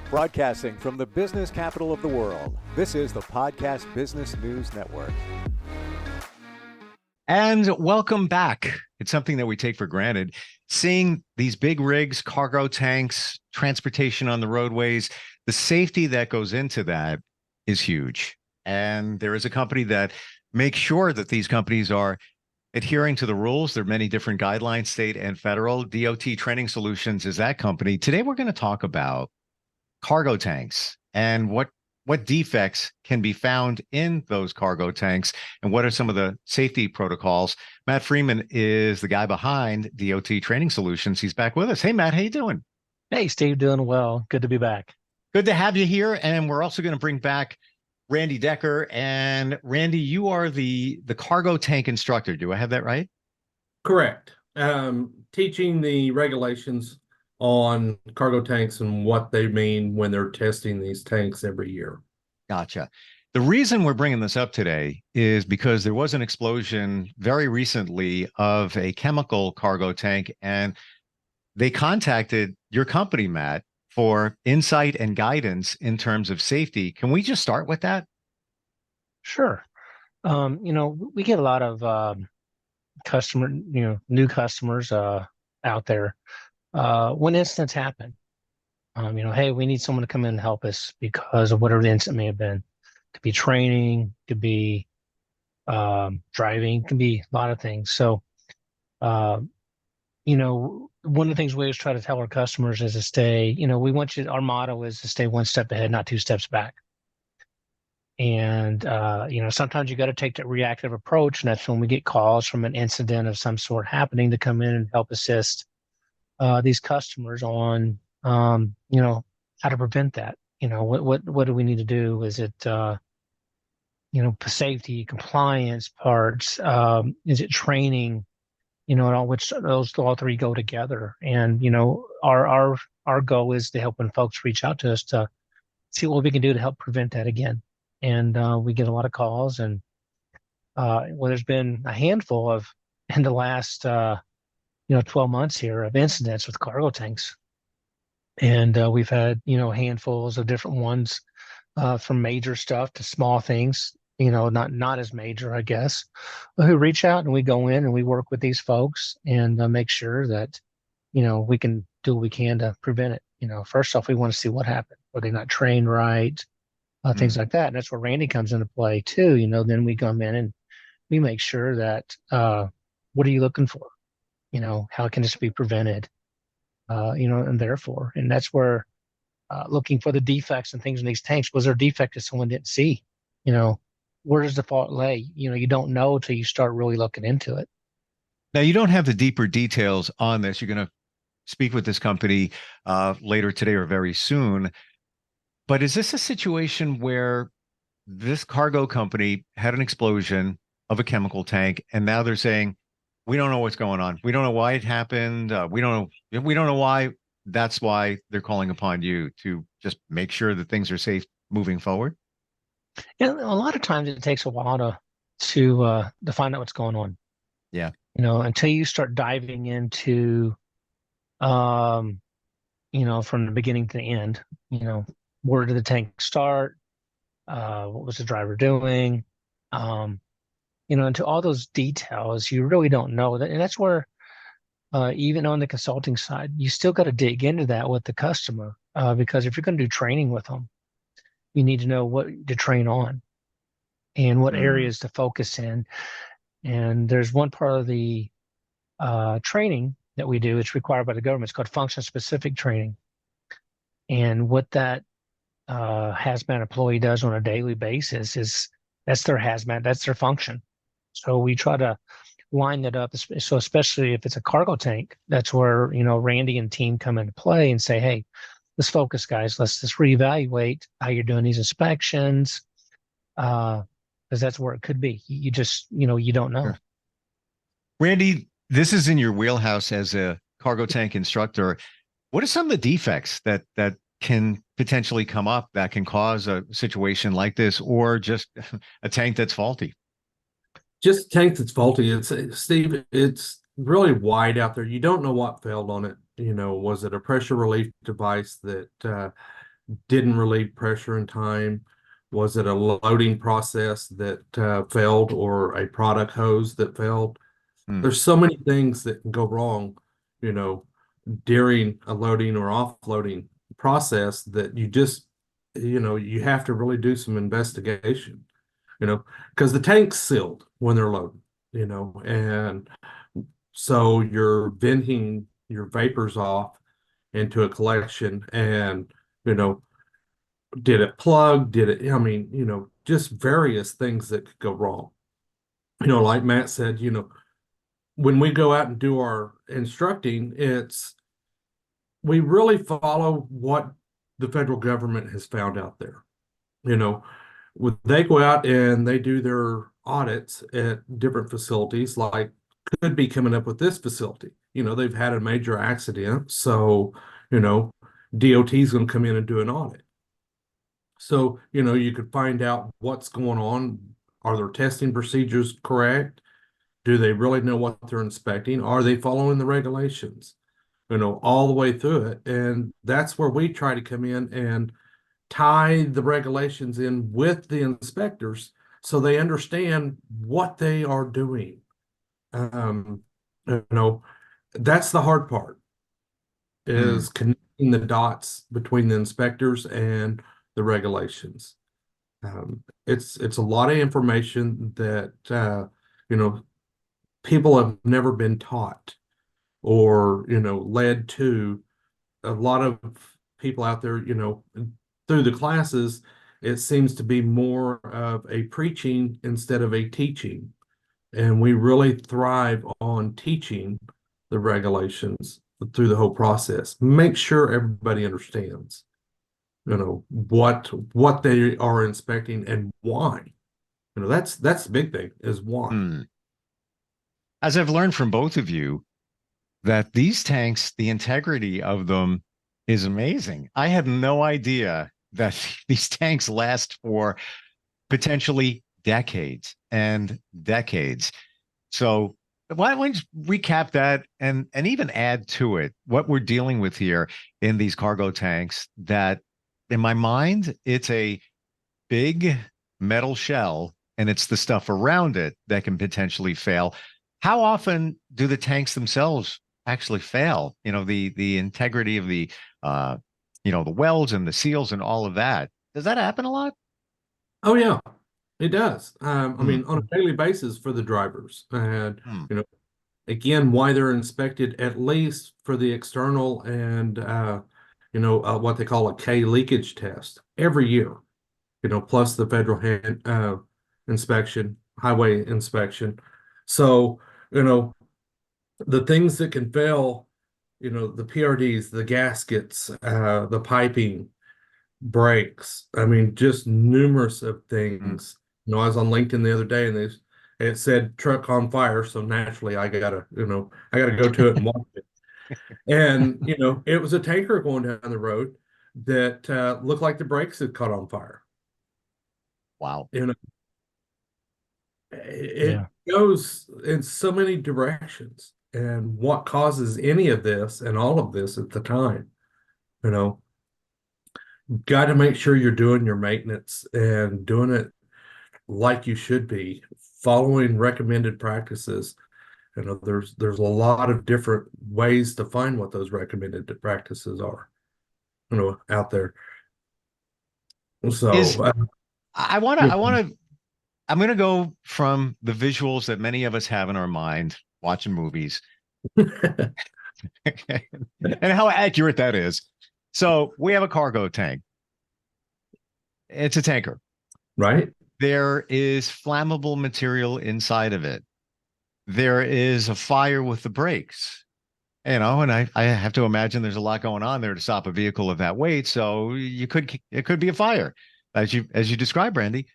Broadcasting from the business capital of the world, this is the Podcast Business News Network. And welcome back. It's something that we take for granted. Seeing these big rigs, cargo tanks, transportation on the roadways, the safety that goes into that is huge. And there is a company that makes sure that these companies are adhering to the rules. There are many different guidelines, state and federal. DOT Training Solutions is that company. Today, we're going to talk about cargo tanks and what defects can be found in those cargo tanks and what are some of the safety protocols. Matt Freeman is the guy behind DOT Training Solutions. He's back with us. Hey, Matt, how you doing? Hey, Steve, doing well. Good to be back. Good to have you here. And we're also going to bring back Randy Decker. And Randy, you are the cargo tank instructor. Do I have that right? Correct. Teaching the regulations on cargo tanks and what they mean when they're testing these tanks every year. Gotcha. The reason we're bringing this up today is because there was an explosion very recently of a chemical cargo tank, and they contacted your company, Matt, for insight and guidance in terms of safety. Can we just start with that? Sure. We get a lot of new customers out there when incidents happen. Hey, we need someone to come in and help us because of whatever the incident may have been. Could be training, could be driving, could be a lot of things. So, one of the things we always try to tell our customers is to stay, our motto is to stay one step ahead, not two steps back. And, sometimes you got to take that reactive approach. And that's when we get calls from an incident of some sort happening to come in and help assist these customers on, how to prevent that. What do we need to do? Is it, safety, compliance parts? Is it training? Which those all three go together. And, our goal is to help when folks reach out to us to see what we can do to help prevent that again. And we get a lot of calls, and there's been a handful of in the last 12 months here of incidents with cargo tanks. And we've had, handfuls of different ones from major stuff to small things, not as major, I guess, who reach out, and we go in and we work with these folks and make sure that, we can do what we can to prevent it. First off, we want to see what happened. Were they not trained right? Things like that. And that's where Randy comes into play too. Then we come in and we make sure that, what are you looking for? How can this be prevented? And therefore, and that's where looking for the defects and things in these tanks. Was there a defect that someone didn't see? Where does the fault lay? You don't know until you start really looking into it. Now, you don't have the deeper details on this. You're going to speak with this company later today or very soon. But is this a situation where this cargo company had an explosion of a chemical tank, and now they're saying, we don't know what's going on. We don't know why it happened. We don't know why. That's why they're calling upon you to just make sure that things are safe moving forward. A lot of times it takes a while to find out what's going on. Yeah. Until you start diving into, from the beginning to the end, where did the tank start? What was the driver doing? Into all those details, you really don't know that. And that's where, even on the consulting side, you still got to dig into that with the customer, because if you're going to do training with them, you need to know what to train on and what areas to focus in. And there's one part of the training that we do, it's required by the government. It's called function-specific training. And what that hazmat employee does on a daily basis is that's their hazmat, that's their function. So we try to line that up. So especially if it's a cargo tank, that's where, Randy and team come into play and say, hey, let's focus, guys. Let's just reevaluate how you're doing these inspections, because that's where it could be. You just, you don't know. Sure. Randy, this is in your wheelhouse as a cargo tank instructor. What are some of the defects that can potentially come up that can cause a situation like this, or just a tank that's faulty? Just a tank that's faulty. Steve, it's really wide out there. You don't know what failed on it. Was it a pressure relief device that didn't relieve pressure in time? Was it a loading process that failed, or a product hose that failed? Hmm. There's so many things that can go wrong, you know, during a loading or offloading process that you have to really do some investigation, because the tank's sealed when they're loaded, and so you're venting your vapors off into a collection, and, you know, did it plug? Did it, I mean, just various things that could go wrong. Like Matt said, when we go out and do our instructing, we really follow what the federal government has found out there. When they go out and they do their audits at different facilities, like could be coming up with this facility. They've had a major accident, so you know, DOT is going to come in and do an audit. So, you could find out what's going on. Are their testing procedures correct? Do they really know what they're inspecting? Are they following the regulations? All the way through it. And that's where we try to come in and tie the regulations in with the inspectors so they understand what they are doing. Um, you know, that's the hard part, Hmm. is connecting the dots between the inspectors and the regulations. It's a lot of information that you know people have never been taught, or led to. A lot of people out there, through the classes, it seems to be more of a preaching instead of a teaching. And we really thrive on teaching the regulations through the whole process. Make sure everybody understands, what they are inspecting and why. That's the big thing, is why. Hmm. As I've learned from both of you, that these tanks, the integrity of them is amazing. I had no idea that these tanks last for potentially decades and decades. So why don't you recap that and even add to it what we're dealing with here in these cargo tanks, that in my mind, it's a big metal shell and it's the stuff around it that can potentially fail. How often do the tanks themselves actually fail? The integrity of uh the welds and the seals and all of that. Does that happen a lot? Oh yeah, it does. I Hmm. mean, on a daily basis for the drivers. And, Hmm. again, why they're inspected, at least for the external, and what they call a K leakage test every year, plus the federal inspection, highway inspection. So, you know the things that can fail, the PRDs, the gaskets, the piping, brakes. I mean, just numerous of Hmm. things. I was on LinkedIn the other day, and it said truck on fire. So naturally, I gotta go to it and watch it. And it was a tanker going down the road that looked like the brakes had caught on fire. Wow. You know, it Yeah. goes in so many directions, and what causes any of this and all of this at the time. You know, got to make sure you're doing your maintenance and doing it like you should be, following recommended practices. There's a lot of different ways to find what those recommended practices are, out there. Is So, I want to I'm going to go from the visuals that many of us have in our mind watching movies and how accurate that is. So we have a cargo tank. It's a tanker. right? There is flammable material inside of it. There is a fire with the brakes, and I have to imagine there's a lot going on there to stop a vehicle of that weight. So it could be a fire, as you described, Randy.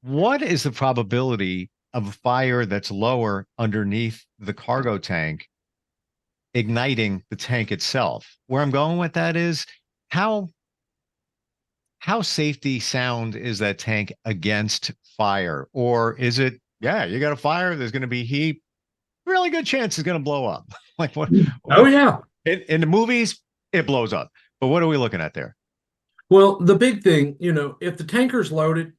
What is the probability of a fire that's lower underneath the cargo tank igniting the tank itself? Where I'm going with that is how how safety sound is that tank against fire? Or is it, yeah, you got a fire, there's going to be heat, really good chance it's going to blow up. Like Oh yeah. in the movies, it blows up. But what are we looking at there? Well, the big thing, if the tanker's loaded,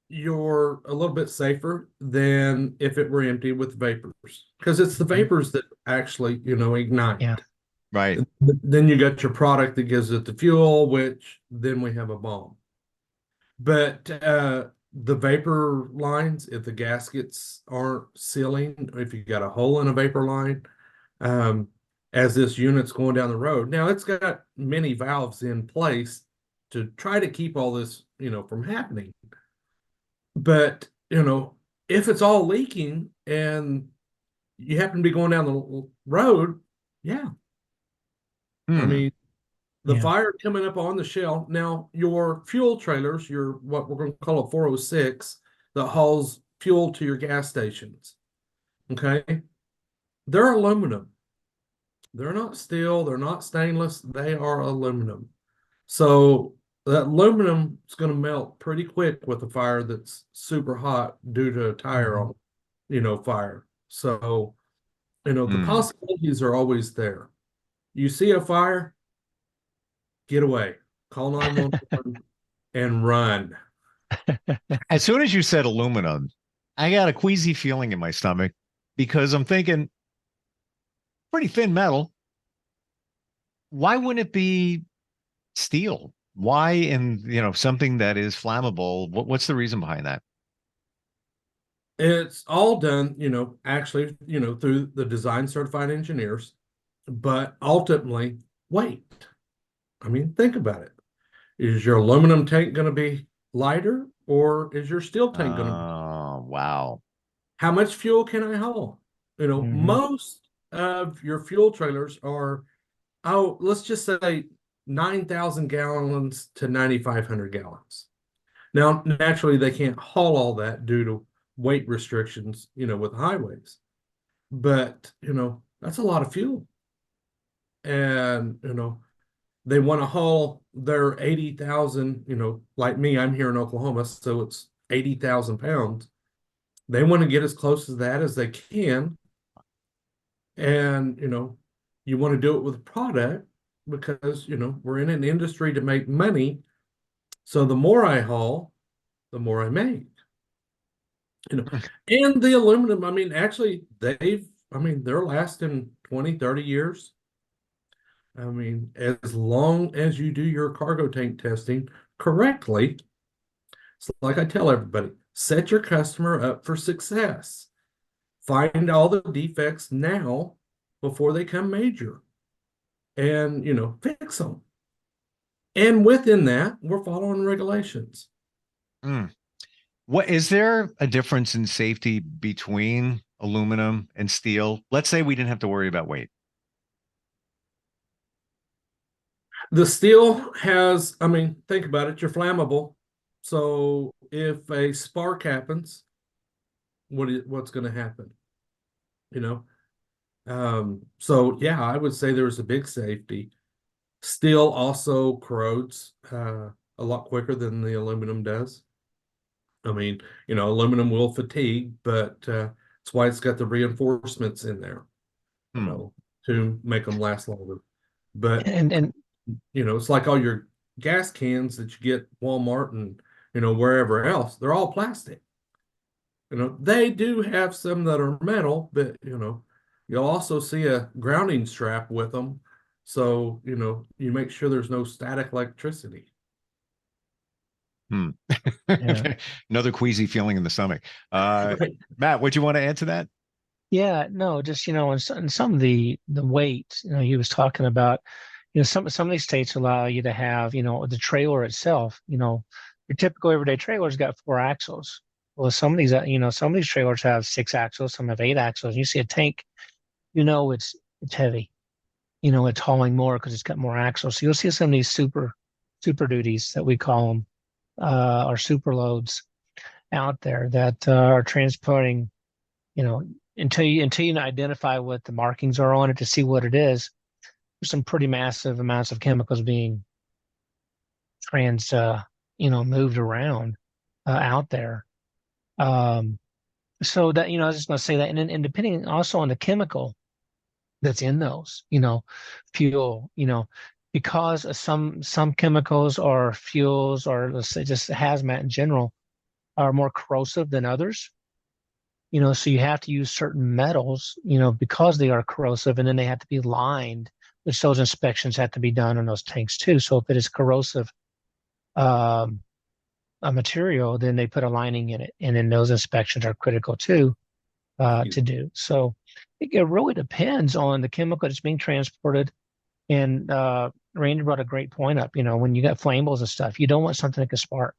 you're a little bit safer than if it were empty with vapors, because it's the vapors that actually, ignite. Yeah. Right. Then you got your product that gives it the fuel, which then we have a bomb. But the vapor lines, if the gaskets aren't sealing, if you got a hole in a vapor line, um, as this unit's going down the road, now it's got many valves in place to try to keep all this, from happening. But, if it's all leaking and you happen to be going down the road, yeah. I Hmm. mean, the Yeah. fire coming up on the shell. Now, your fuel trailers, your what we're going to call a 406 that hauls fuel to your gas stations. Okay. They're aluminum. They're not steel, they're not stainless, they are aluminum. So that aluminum is going to melt pretty quick with a fire that's super hot due to a tire Mhm. on, fire. So, the Hmm. possibilities are always there. You see a fire, get away, call 911 and run. As soon as you said aluminum, I got a queasy feeling in my stomach because I'm thinking pretty thin metal. Why wouldn't it be steel? Why in something that is flammable? What's the reason behind that? It's all done, actually, through the design certified engineers, but ultimately, weight. I mean, think about it. Is your aluminum tank going to be lighter or is your steel tank going to be? Oh, wow. How much fuel can I haul? Mhm. Most of your fuel trailers are, oh, let's just say 9,000 gallons to 9,500 gallons. Now, naturally, they can't haul all that due to weight restrictions, with highways. But, that's a lot of fuel. And, they want to haul their 80,000, like me, I'm here in Oklahoma, so it's 80,000 pounds. They want to get as close to that as they can. And, you want to do it with product because, we're in an industry to make money. So the more I haul, the more I make. And the aluminum, I mean, actually, they're lasting 20, 30 years. I mean, as long as you do your cargo tank testing correctly, so like I tell everybody, set your customer up for success. Find all the defects now before they come major and, fix them. And within that, we're following regulations. Mm. What is there a difference in safety between aluminum and steel? Let's say we didn't have to worry about weight. The steel has, I mean, think about it, you're flammable. So if a spark happens, what's going to happen? You know, so yeah, I would say there's a big safety. Steel also corrodes a lot quicker than the aluminum does. I mean, aluminum will fatigue, but that's why it's got the reinforcements in there, you Hmm. know, to make them last longer. But And it's like all your gas cans that you get Walmart and wherever else, they're all plastic. They do have some that are metal, but you'll also see a grounding strap with them. So, you make sure there's no static electricity. Hmm. yeah. Another queasy feeling in the stomach. Right. Matt, would you want to add to that? Yeah, no, just in some of the weight, he was talking about, some of these states allow you to have, the trailer itself, your typical everyday trailer's got four axles. Well, some of these trailers have six axles, some have eight axles. You see a tank, it's heavy. It's hauling more because it's got more axles. So you'll see some of these super duties that we call them, or super loads out there that are transporting, you know, until you identify what the markings are on it to see what it is. There's some pretty massive amounts of chemicals being trans, moved around out there. Um, so that I was just going to say that, and depending also on the chemical that's in those, fuel, because of some chemicals or fuels, or let's say just hazmat in general, are more corrosive than others. So you have to use certain metals, because they are corrosive, and then they have to be lined, which those inspections have to be done on those tanks too. So if it is corrosive um, a material, then they put a lining in it, and then those inspections are critical too to do. So it really depends on the chemical that's being transported. And Randy brought a great point up. When you got flammables and stuff, you don't want something that can spark,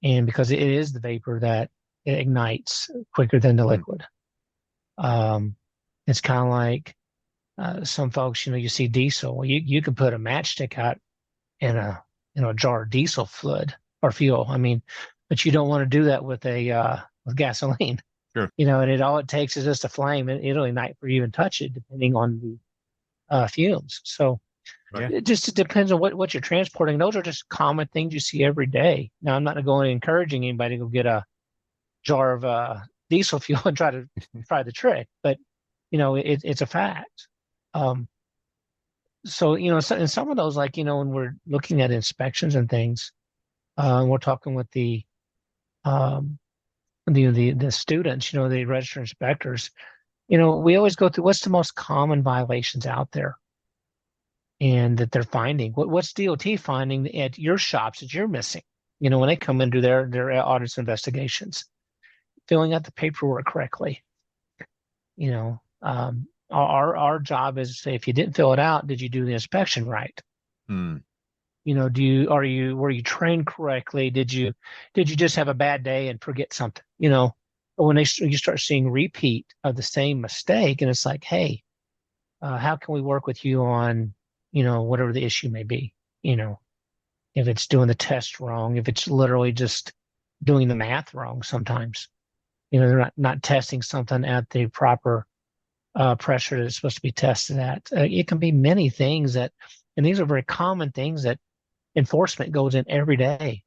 and because it is the vapor that it ignites quicker than the liquid. It's kind of like some folks, you see diesel. Well, you can put a matchstick out in a jar of diesel fluid or fuel. I mean, but you don't want to do that with with gasoline. Sure. And all it takes is just a flame, and it'll ignite before you even touch it, depending on the fumes. So it depends on what you're transporting. Those are just common things you see every day. Now, I'm not going encouraging anybody to go get a jar of diesel fuel and try the trick, but it's a fact. So in some of those, like when we're looking at inspections and things, we're talking with the students, the registered inspectors. We always go through what's the most common violations out there, and that they're finding. What's DOT finding at your shops that you're missing? When they come into their audits and investigations, filling out the paperwork correctly. Our job is to say, if you didn't fill it out, did you do the inspection right? Hmm. Were you trained correctly? Did you just have a bad day and forget something? When you start seeing repeat of the same mistake, and it's like, hey, how can we work with you on, whatever the issue may be? If it's doing the test wrong, if it's literally just doing the math wrong sometimes. They're not testing something at the proper pressure that it's supposed to be tested at. It can be many things and these are very common things that enforcement goes in every day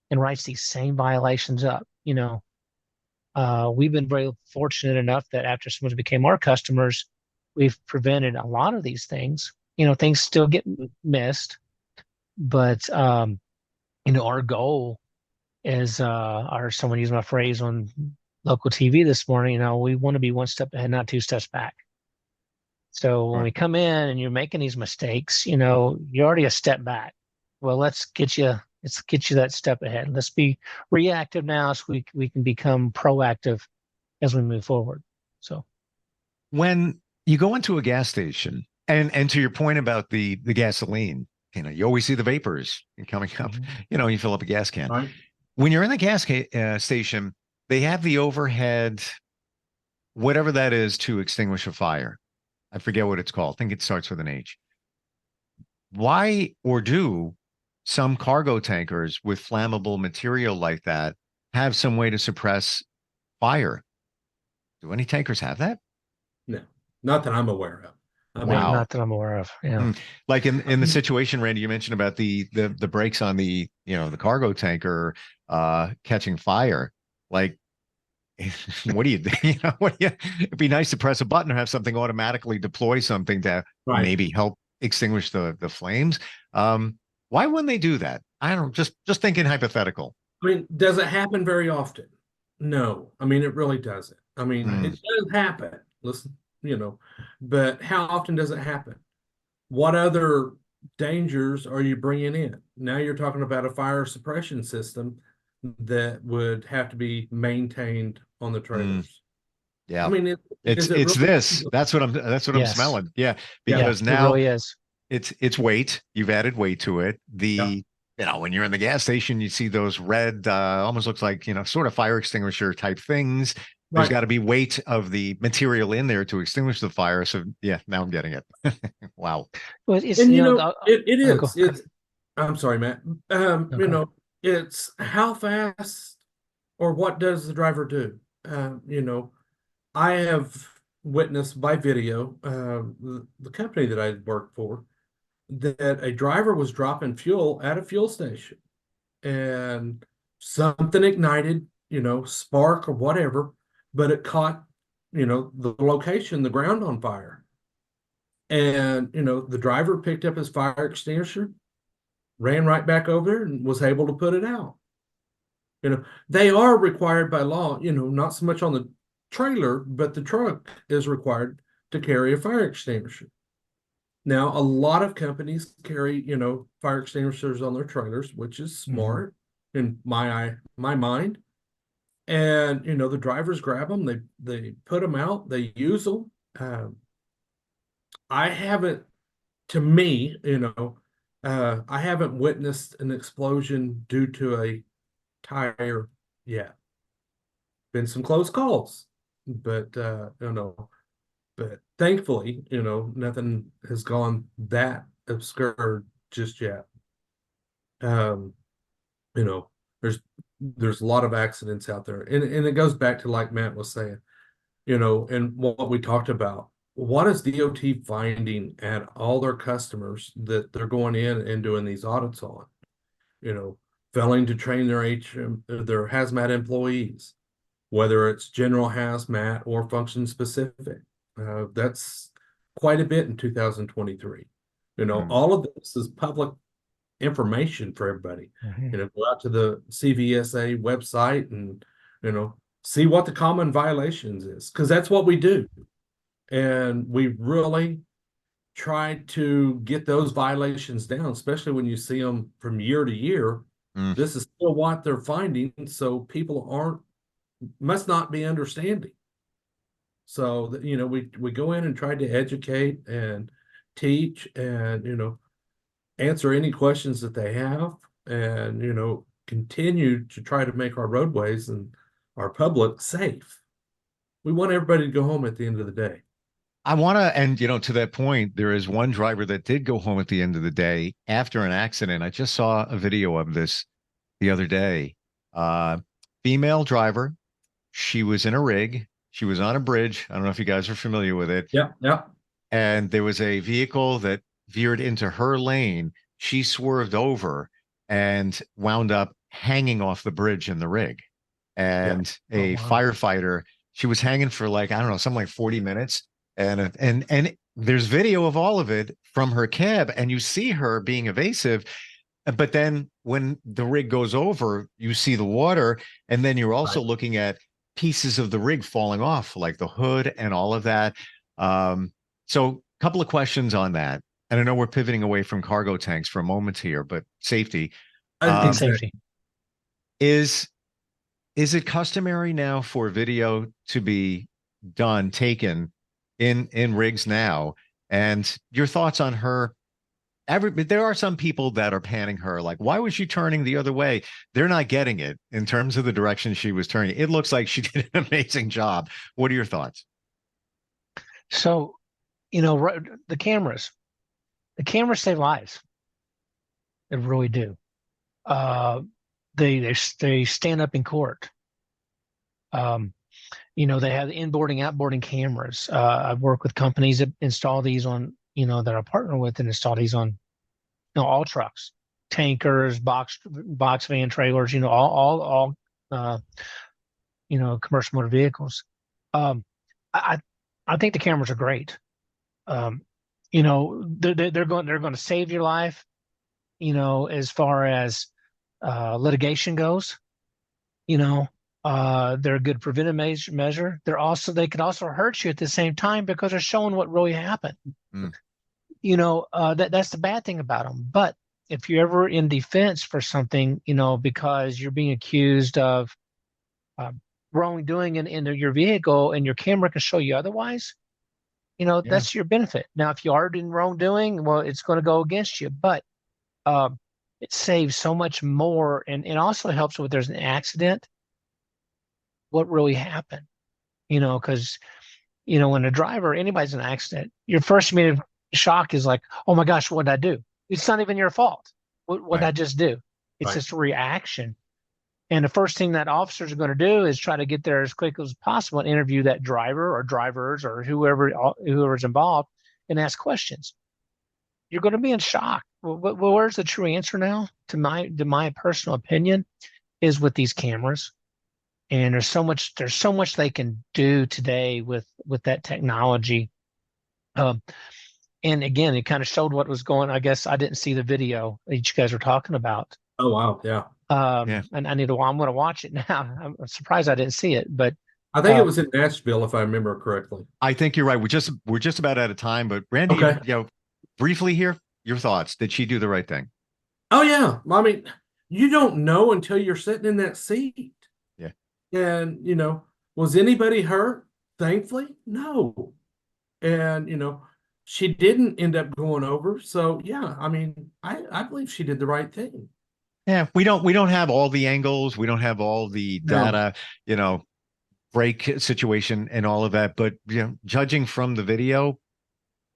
and writes these same violations up. We've been very fortunate enough that after someone became our customers, we've prevented a lot of these things. Things still get missed, but our goal is, or someone used my phrase on local TV this morning, we want to be one step ahead, not two steps back. So when we come in and you're making these mistakes, you're already a step back. Well, let's get you that step ahead. Let's be reactive now so we can become proactive as we move forward. So when you go into a gas station, and to your point about the gasoline, you always see the vapors coming up. You fill up a gas can. Right. When you're in the gas station, they have the overhead, whatever that is, to extinguish a fire. I forget what it's called. I think it starts with an H. Why, or do some cargo tankers with flammable material like that have some way to suppress fire? Do any tankers have that? No, not that I'm aware of. Wow. Not that I'm aware of. Yeah. Like in the situation, Randy, you mentioned about the brakes on the cargo tanker catching fire. Like, what do you it'd be nice to press a button or have something automatically deploy something to maybe help extinguish the flames. Why wouldn't they do that? I don't know, just thinking hypothetical. I mean, does it happen very often? No. I mean, it really doesn't. I mean, it does happen. Listen, but how often does it happen? What other dangers are you bringing in? Now you're talking about a fire suppression system that would have to be maintained on the trailers. Yeah. I mean, it's really this. That's what I'm smelling. Yeah. Because now it really is. It's weight. You've added weight to it. When you're in the gas station, you see those red, almost looks like, sort of fire extinguisher type things. There's got to be weight of the material in there to extinguish the fire. So yeah, now I'm getting it. Wow. Well, it's, and it is. It's. I'm sorry, Matt. It's how fast or what does the driver do? I have witnessed by video the company that I worked for, that a driver was dropping fuel at a fuel station and something ignited, spark or whatever, but it caught, the location, the ground on fire. And, the driver picked up his fire extinguisher, ran right back over there and was able to put it out. They are required by law, not so much on the trailer, but the truck is required to carry a fire extinguisher. Now, a lot of companies carry, fire extinguishers on their trailers, which is smart in my mind. And, the drivers grab them, they put them out, they use them. I haven't, to me, I haven't witnessed an explosion due to a tire yet. Been some close calls, but but thankfully, nothing has gone that absurd just yet. Um, you know, there's a lot of accidents out there, and it goes back to, like Matt was saying, and what we talked about. What is DOT finding at all their customers that they're going in and doing these audits on? Failing to train their hazmat employees, whether it's general hazmat or function specific. That's quite a bit in 2023. All of this is public information for everybody. Go out to the CVSA website and, see what the common violations is, because that's what we do. And we really try to get those violations down, especially when you see them from year to year. This is still what they're finding, so people must not be understanding. So that, we go in and try to educate and teach and, answer any questions that they have, and, continue to try to make our roadways and our public safe. We want everybody to go home at the end of the day. I want to, and to that point, there is one driver that did go home at the end of the day after an accident. I just saw a video of this the other day. Female driver. She was in a rig. She was on a bridge. I don't know if you guys are familiar with it. Yeah. And there was a vehicle that veered into her lane. She swerved over and wound up hanging off the bridge in the rig. And a firefighter, she was hanging for I don't know, something like 40 minutes. And there's video of all of it from her cab, and you see her being evasive. But then when the rig goes over, you see the water, and then you're also looking at pieces of the rig falling off, like the hood and all of that. So a couple of questions on that. And I know we're pivoting away from cargo tanks for a moment here, but safety. Safety. Is it customary now for video to be taken in rigs now? And your thoughts on her? There are some people that are panning her, like, why was she turning the other way? They're not getting it in terms of the direction she was turning. It looks like she did an amazing job. What are your thoughts? So, the cameras save lives. They really do. They stand up in court. They have the inboarding, outboarding cameras. I've worked with companies that install these on, that I partner with and install these on, all trucks, tankers, box van trailers, all commercial motor vehicles. I think the cameras are great. They're going to save your life, as far as litigation goes. They're a good preventive measure. They could also hurt you at the same time because they're showing what really happened. That's the bad thing about them. But if you're ever in defense for something, because you're being accused of wrongdoing in your vehicle, and your camera can show you otherwise, that's your benefit. Now, if you are doing wrongdoing, well, it's going to go against you. But it saves so much more, and it also helps if there's an accident. What really happened? Because when a driver, anybody's in an accident, your first immediate shock is like, oh my gosh, what did I do? It's not even your fault. What did I just do? It's just a reaction. And the first thing that officers are going to do is try to get there as quick as possible and interview that driver or drivers or whoever's involved and ask questions. You're going to be in shock. Well, where's the true answer now? To my personal opinion, is with these cameras. And there's so much they can do today with that technology. And again, it kind of showed what was going. I guess I didn't see the video that you guys were talking about. Oh, wow. Yeah. And I'm going to watch it now. I'm surprised I didn't see it, but I think it was in Nashville, if I remember correctly. I think you're right. We're just about out of time, but Randy, Okay. Briefly here, your thoughts. Did she do the right thing? Oh, yeah. I mean, you don't know until you're sitting in that seat. Yeah. And, was anybody hurt? Thankfully, no. And, she didn't end up going over. So, yeah, I mean, I believe she did the right thing. Yeah, we don't have all the angles, we don't have all the data, brake situation and all of that, but judging from the video,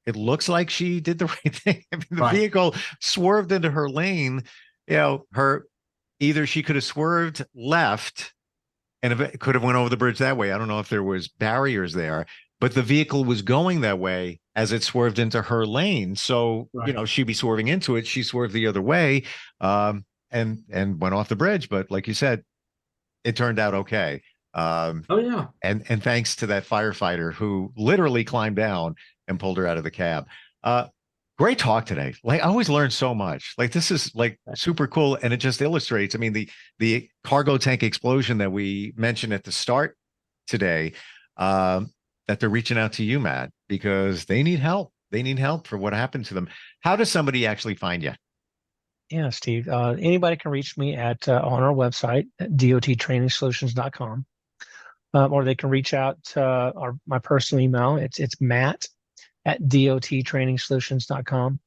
it looks like she did the right thing. I mean, the vehicle swerved into her lane. Either she could have swerved left and it could have went over the bridge that way. I don't know if there was barriers there, but the vehicle was going that way as it swerved into her lane. So, she'd be swerving into it. She swerved the other way, and went off the bridge. But like you said, it turned out okay. Oh, yeah. And thanks to that firefighter who literally climbed down and pulled her out of the cab. Great talk today. Like, I always learn so much. Like, this is like super cool. And it just illustrates, I mean, the cargo tank explosion that we mentioned at the start today, that they're reaching out to you, Matt, because they need help. They need help for what happened to them. How does somebody actually find you? Yeah, Steve. Anybody can reach me at on our website at dottrainingsolutions.com, or they can reach out to my personal email. It's matt@dottrainingsolutions.com,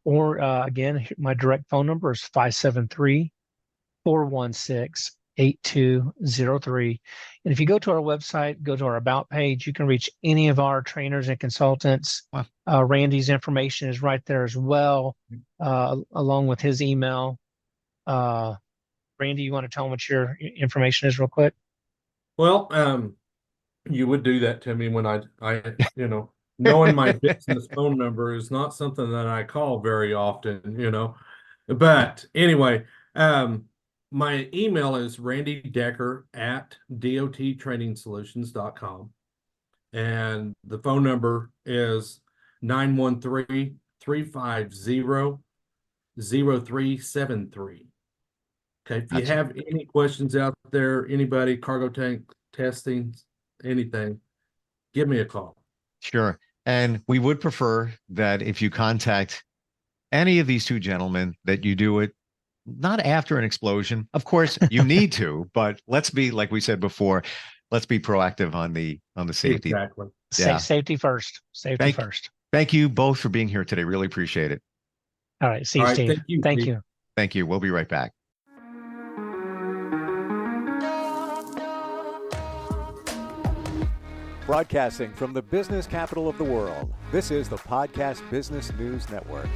or again, my direct phone number is 573-416-8203. And if you go to our website, go to our About page, you can reach any of our trainers and consultants. Wow. Randy's information is right there as well, along with his email. Randy, you want to tell them what your information is real quick? Well, you would do that to me when I knowing my business phone number is not something that I call very often, but anyway, my email is randydecker@dottrainingsolutions.com. And the phone number is 913-350-0373. Okay. If you have any questions out there, anybody, cargo tank testing, anything, give me a call. Sure. And we would prefer that if you contact any of these two gentlemen, that you do it not after an explosion. Of course, you need to, but let's be, like we said before, let's be proactive on the safety. Exactly. Yeah. Safety first. Safety first. Thank you both for being here today. Really appreciate it. All right. See you, Steve. Thank you. Thank Steve. you. Thank you. We'll be right back. Broadcasting from the business capital of the world, this is the Podcast Business News Network.